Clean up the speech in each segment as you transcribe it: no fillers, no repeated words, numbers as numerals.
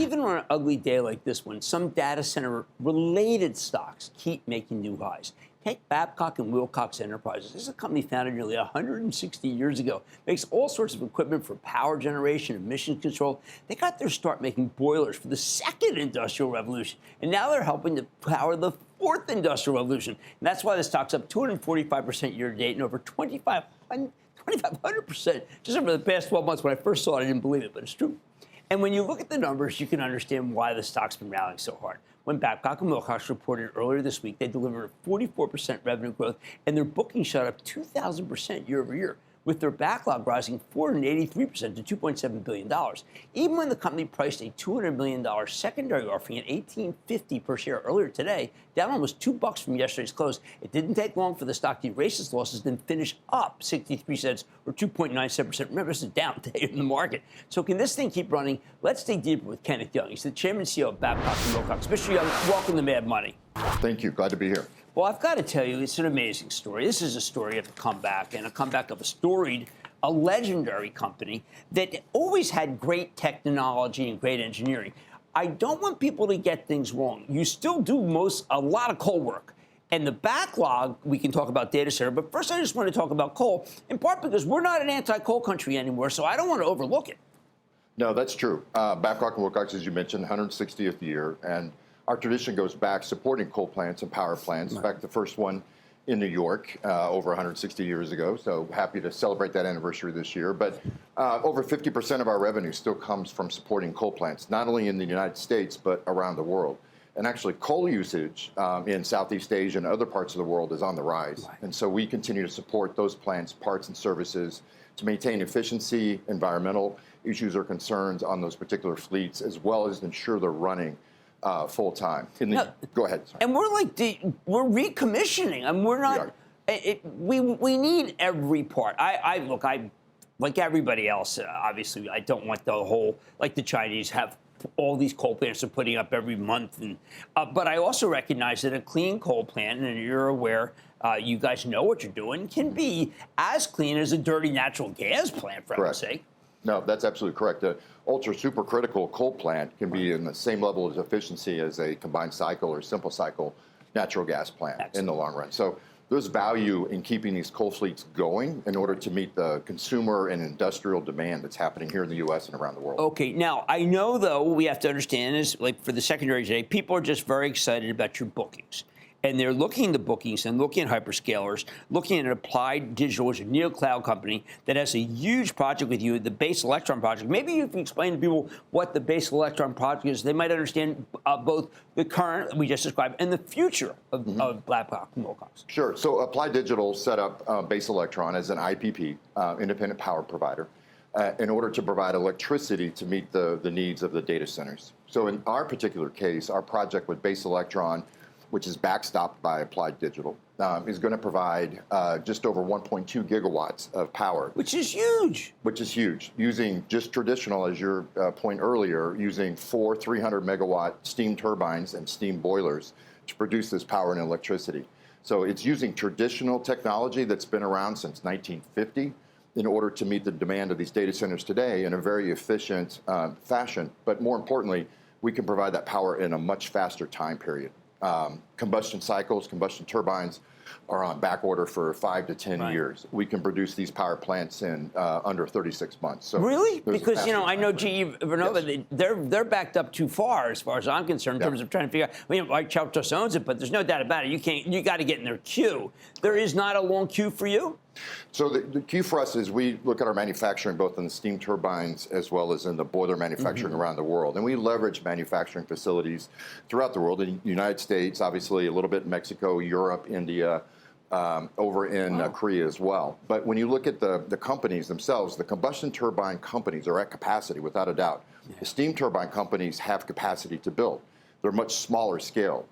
even on an ugly day like this one, some data center-related stocks keep making new highs. Take Babcock and Wilcox Enterprises. This is a company founded nearly 160 years ago. Makes all sorts of equipment for power generation, emission control. They got their start making boilers for the second industrial revolution, and now they're helping to power the fourth industrial revolution. And that's why the stock's up 245% year to date and over 2,500% just over the past 12 months. When I first saw it, I didn't believe it, but it's true. And when you look at the numbers, you can understand why the stock's been rallying so hard. When Babcock and Wilcox reported earlier this week, they delivered a 44% revenue growth, and their bookings shot up 2,000% year over year, with their backlog rising 483% to $2.7 billion. Even when the company priced a $200 million secondary offering at $18.50 per share earlier today, down almost $2 from yesterday's close, it didn't take long for the stock to erase its losses, then finish up 63 cents or 2.97%. Remember, this is down today in the market. So can this thing keep running? Let's dig deeper with Kenneth Young. He's the chairman and CEO of Babcock and Wilcox. Mr. Young, welcome to Mad Money. Thank you. Glad to be here. Well, I've got to tell you, it's an amazing story. This is a story of a comeback, and a comeback of a legendary company that always had great technology and great engineering. I don't want people to get things wrong. You still do a lot of coal work. And the backlog, we can talk about data center, but first I just want to talk about coal, in part because we're not an anti-coal country anymore, so I don't want to overlook it. No, that's true. Babcock and Wilcox, as you mentioned, 160th year, and our tradition goes back supporting coal plants and power plants. In fact, the first one in New York over 160 years ago. So happy to celebrate that anniversary this year. But over 50% of our revenue still comes from supporting coal plants, not only in the United States, but around the world. And actually, coal usage in Southeast Asia and other parts of the world is on the rise. Right. And so we continue to support those plants, parts and services to maintain efficiency, environmental issues or concerns on those particular fleets, as well as ensure they're running full time. Go ahead. Sorry. And we're we're recommissioning. I mean, we're not. We need every part. I like everybody else. Obviously, I don't want the whole like the Chinese have all these coal plants they're putting up every month. And but I also recognize that a clean coal plant, and you're aware, you guys know what you're doing, can be as clean as a dirty natural gas plant, for heaven's sake. No, that's absolutely correct. The ultra supercritical coal plant can be in the same level of efficiency as a combined cycle or simple cycle natural gas plant in the long run. So there's value in keeping these coal fleets going in order to meet the consumer and industrial demand that's happening here in the U.S. and around the world. Okay. Now, I know, though, we have to understand is, like, for the secondary today, people are just very excited about your bookings. And they're looking at the bookings and looking at hyperscalers, looking at Applied Digital, which is a neo-cloud company that has a huge project with you, the Base Electron project. Maybe you can explain to people what the Base Electron project is. They might understand both the current that we just described and the future of Babcock and Wilcox. Sure. So Applied Digital set up Base Electron as an IPP, independent power provider, in order to provide electricity to meet the needs of the data centers. So in our particular case, our project with Base Electron, which is backstopped by Applied Digital, is going to provide just over 1.2 gigawatts of power. Which is huge. Which is huge. Using just traditional, as your point earlier, using 4 300-megawatt steam turbines and steam boilers to produce this power and electricity. So it's using traditional technology that's been around since 1950 in order to meet the demand of these data centers today in a very efficient fashion. But more importantly, we can provide that power in a much faster time period. Combustion cycles, combustion turbines are on back order for 5 to 10 years. We can produce these power plants in under 36 months. So really? Because, I know GE Vernova, they're backed up too far as I'm concerned in terms of trying to figure out. Like Chalmers owns it, but there's no doubt about it. You got to get in their queue. There is not a long queue for you? So the key for us is we look at our manufacturing both in the steam turbines as well as in the boiler manufacturing around the world. And we leverage manufacturing facilities throughout the world. In the United States, obviously, a little bit in Mexico, Europe, India, over in Korea as well. But when you look at the companies themselves, the combustion turbine companies are at capacity, without a doubt. The steam turbine companies have capacity to build. They're much smaller scale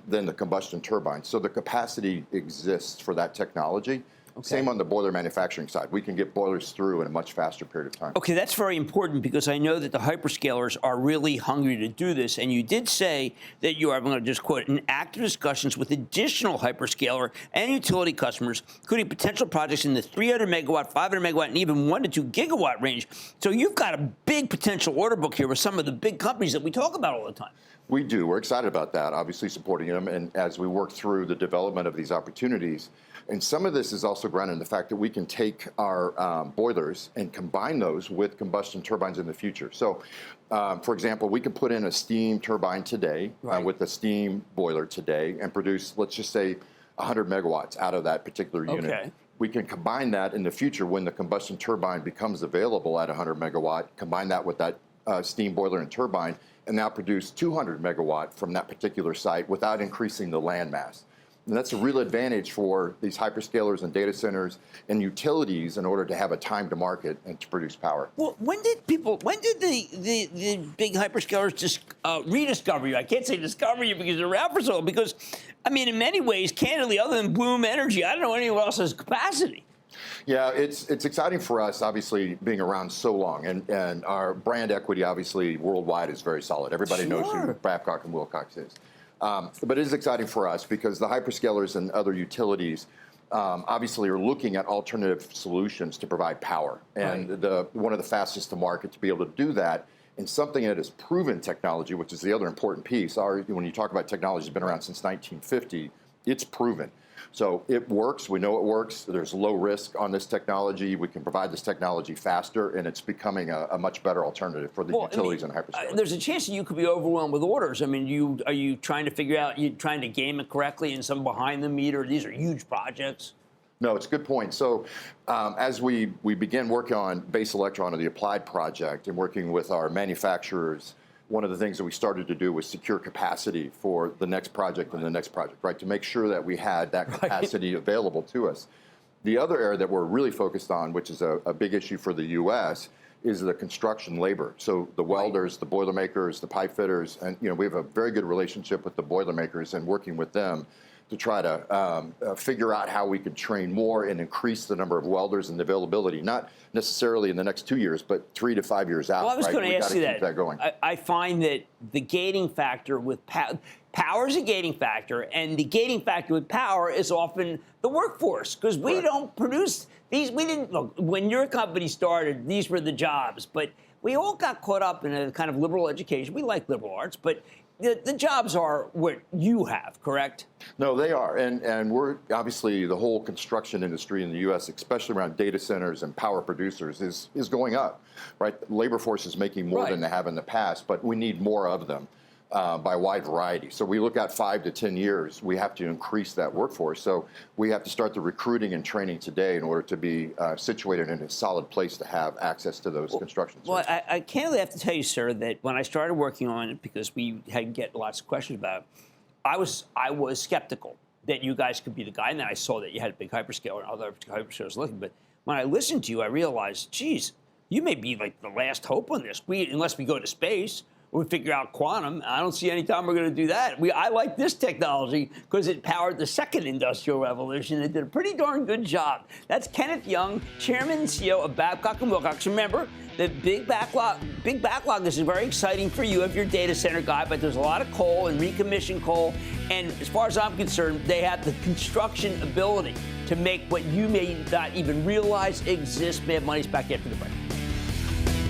than the combustion turbines. So the capacity exists for that technology. Same on the boiler manufacturing side. We can get boilers through in a much faster period of time. Okay, that's very important because I know that the hyperscalers are really hungry to do this. And you did say that you are, I'm going to just quote, in active discussions with additional hyperscaler and utility customers, including potential projects in the 300 megawatt, 500 megawatt, and even 1 to 2 gigawatt range. So you've got a big potential order book here with some of the big companies that we talk about all the time. We do. We're excited about that, obviously supporting them. And as we work through the development of these opportunities, and some of this is also grounded in the fact that we can take our boilers and combine those with combustion turbines in the future. So, for example, we can put in a steam turbine today with a steam boiler today and produce, let's just say, 100 megawatts out of that particular unit. Okay. We can combine that in the future when the combustion turbine becomes available at 100 megawatt, combine that with that steam boiler and turbine, and now produce 200 megawatt from that particular site without increasing the land mass. And that's a real advantage for these hyperscalers and data centers and utilities in order to have a time to market and to produce power. Well, when did the big hyperscalers just rediscover you? I can't say discover you because they're around for so long. Because, I mean, in many ways, candidly, other than Bloom Energy, I don't know anyone else has capacity. Yeah, it's exciting for us, obviously, being around so long. And our brand equity, obviously, worldwide is very solid. Everybody knows who Babcock and Wilcox is. But it is exciting for us because the hyperscalers and other utilities obviously are looking at alternative solutions to provide power. And one of the fastest to market to be able to do that in something that is proven technology, which is the other important piece. When you talk about technology, it's been around since 1950. It's proven. So it works. We know it works. There's low risk on this technology. We can provide this technology faster, and it's becoming a much better alternative for the utilities and hyperscalers. There's a chance that you could be overwhelmed with orders. I mean, are you trying to figure out, you trying to game it correctly in some behind the meter? These are huge projects. No, it's a good point. So as we begin working on Base Electron or the Applied project and working with our manufacturers, one of the things that we started to do was secure capacity for the next project and the next project, right, to make sure that we had that capacity available to us. The other area that we're really focused on, which is a big issue for the U.S., is the construction labor. So the welders, the Boilermakers, the pipe fitters, and we have a very good relationship with the Boilermakers and working with them to try to figure out how we could train more and increase the number of welders and the availability, not necessarily in the next 2 years, but 3 to 5 years out. Well, I was going to ask you that. Going. I find that the gating factor with power is a gating factor, and the gating factor with power is often the workforce, because we don't produce these. We didn't look when your company started. These were the jobs, but we all got caught up in a kind of liberal education. We like liberal arts, but the jobs are what you have, correct? No, they are. And we're obviously, the whole construction industry in the U.S., especially around data centers and power producers, is going up, right? The labor force is making more than they have in the past, but we need more of them by a wide variety. So we look at 5 to 10 years, we have to increase that workforce. So we have to start the recruiting and training today in order to be situated in a solid place to have access to those construction sites. Well, I candidly have to tell you, sir, that when I started working on it, because we had get lots of questions about it, I was skeptical that you guys could be the guy, and then I saw that you had a big hyperscaler and other hyperscalers looking. But when I listened to you, I realized, geez, you may be like the last hope on this. Unless we go to space, or we figure out quantum. I don't see any time we're going to do that. I like this technology because it powered the second industrial revolution. It did a pretty darn good job. That's Kenneth Young, Chairman and CEO of Babcock and Wilcox. Remember, the big backlog. This is very exciting for you if you're a data center guy, but there's a lot of coal and recommissioned coal. And as far as I'm concerned, they have the construction ability to make what you may not even realize exists. We have money's back after the break.